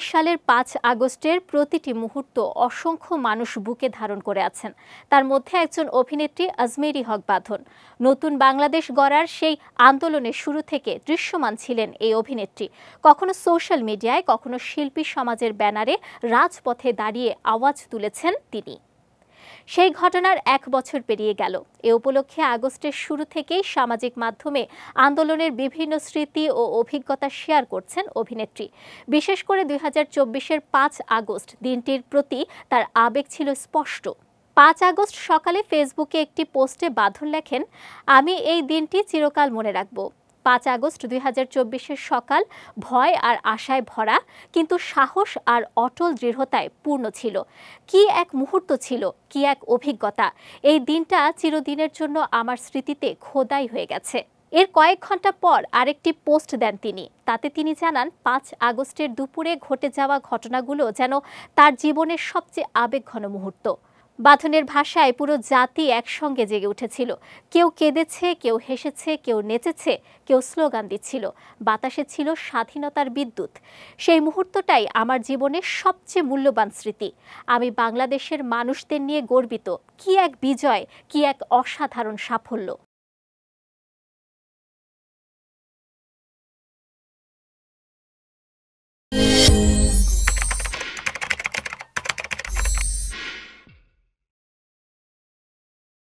সালের ৫ আগস্টের প্রতিটি মুহূর্ত অসংখ্য মানুষ বুকে ধারণ করে আছেন। তার মধ্যে একজন অভিনেত্রী আজমেরী হক বাঁধন। নতুন বাংলাদেশ গড়ার সেই আন্দোলনের শুরু থেকে দৃশ্যমান ছিলেন এই অভিনেত্রী। কখনো সোশ্যাল মিডিয়ায়, কখনো শিল্পী সমাজের ব্যানারে রাজপথে দাঁড়িয়ে আওয়াজ তুলেছেন তিনি। সেই ঘটনার ১ বছর পেরিয়ে গেল। এ উপলক্ষে আগস্টের শুরু থেকেই সামাজিক মাধ্যমে আন্দোলনের বিভিন্ন স্মৃতি ও অভিজ্ঞতা শেয়ার করছেন অভিনেত্রী। বিশেষ করে ২০২৪-এর ৫ আগস্ট দিনটির প্রতি তার আবেগ ছিল স্পষ্ট। ৫ আগস্ট সকালে ফেসবুকে একটি পোস্টে বাঁধন লেখেন, "আমি এই দিনটি চিরকাল মনে রাখব।" ৫ আগস্ট ২০২৪-এর সকাল ভয় আর আশায় ভরা, কিন্তু সাহস আর অটল দৃঢ়তায় পূর্ণ ছিল। কি এক মুহূর্ত ছিল, কি এক অভিজ্ঞতা! এই দিনটা চিরদিনের জন্য আমার স্মৃতিতে খোদাই হয়ে গেছে। এর কয়েক ঘন্টা পর আরেকটি পোস্ট দেন তিনি। তাতে তিনি জানান, ৫ আগস্টের দুপুরে ঘটে যাওয়া ঘটনাগুলো যেন তার জীবনের সবচেয়ে আবেগঘন মুহূর্ত। বাঁধনের ভাষায় পুরো জাতি একসঙ্গে জেগে উঠেছিল। কেউ কেঁদেছে, কেউ হেসেছে, কেউ নেচেছে, কেউ স্লোগান দিচ্ছিল। বাতাসে ছিল স্বাধীনতার বিদ্যুৎ। সেই মুহূর্তটাই আমার জীবনের সবচেয়ে মূল্যবান স্মৃতি। আমি বাংলাদেশের মানুষদের নিয়ে গর্বিত। কি এক বিজয়, কি এক অসাধারণ সাফল্য!